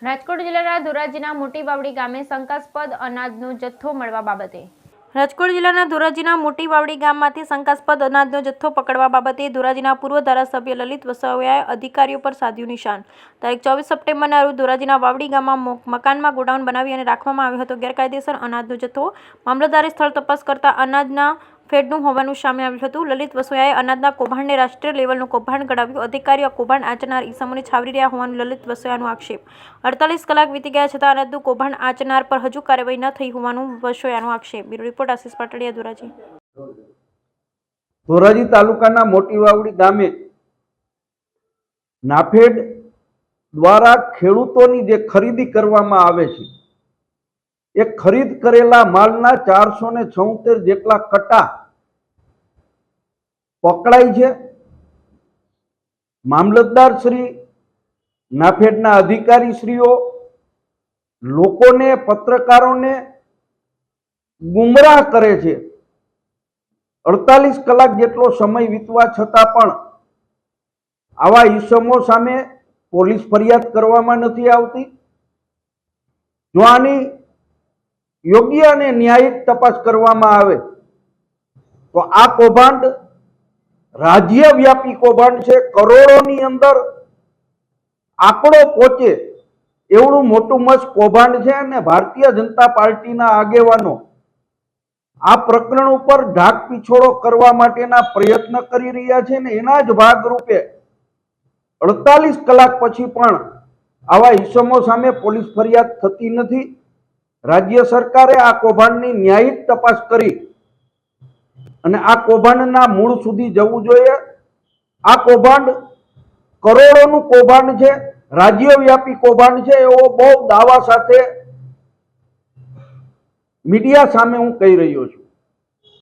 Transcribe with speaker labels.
Speaker 1: રાજકોટ જિલ્લાના ધોરાજીના મોટી વાવડી ગામે શંકાસ્પદ અનાજનો જથ્થો મળવા બાબતે રાજકોટ જિલ્લાના ધોરાજીના મોટી વાવડી ગામમાંથી શંકાસ્પદ અનાજનો જથ્થો પકડવા બાબતે ધોરાજીના પૂર્વ ધારાસભ્ય લલિત વસાવાએ અધિકારીઓ પર સાધ્યું નિશાન. તારીખ 24 સપ્ટેમ્બરના રોજ ધોરાજીના વાવડી ગામમાં મકાનમાં ગોડાઉન બનાવી અને રાખવામાં આવ્યો હતો ગેરકાયદેસર અનાજનો જથ્થો. મામલતદારે સ્થળ તપાસ કરતા અનાજના ફેડનું હોવાનું સામે આવ્યું હતું. લલિત વસોયાએ અનાજના કૌભાંડને રાષ્ટ્રીય લેવલનું કૌભાંડ ગણાવ્યું. અધિકારીઓ આ કૌભાંડ આચરનાર ઈસમોને છાવરી રહ્યા હોવાનું લલિત વસોયાનો આક્ષેપ. 48 કલાક વીતી ગયા છતાં અનાજનું કૌભાંડ આચરનાર પર હજુ કાર્યવાહી ન થઈ હોવાનું વસોયાનો આક્ષેપ. Bureau report Ashish Patadiya, Dhoraji.
Speaker 2: ધોરાજી તાલુકાના મોટી વાવડી ગામે નાફેડ દ્વારા ખેડૂતોની જે ખરીદી કરવામાં આવે છે એ ખરીદ કરેલા માલના 476 જેટલા કટ્ટા પકડાય છે. મામલતદાર શ્રી, નાફેડના અધિકારી શ્રીઓ લોકોને, પત્રકારોને ગુમરાહ કરે છે. 48 કલાક જેટલો સમય વીતવા છતાં પણ આવા ઈસમો સામે પોલીસ ફરિયાદ કરવામાં નથી આવતી. જો આની યોગ્ય અને ન્યાયિક તપાસ કરવામાં આવે તો આ કૌભાંડ રાજ્યવ્યાપી કૌભાંડ છે. કરોડોની અંદર આંકડો પહોંચે એવડું મોટું મસ્ત કૌભાંડ છે. અને ભારતીય જનતા પાર્ટીના આગેવાનો આ પ્રકરણ ઉપર ઢાક પીછોડો કરવા માટેના પ્રયત્ન કરી રહ્યા છે ને એના જ ભાગરૂપે 48 કલાક પછી પણ આવા ઈસમો સામે પોલીસ ફરિયાદ થતી નથી. રાજ્ય સરકારે આ કૌભાંડની ન્યાયિક તપાસ કરી અને આ કૌભાંડના મૂળ સુધી જવું જોઈએ. આ કૌભાંડ કરોડોનું કૌભાંડ છે, રાજ્યવ્યાપી કૌભાંડ છે એવો બહુ દાવા સાથે મીડિયા સામે હું કહી રહ્યો છું.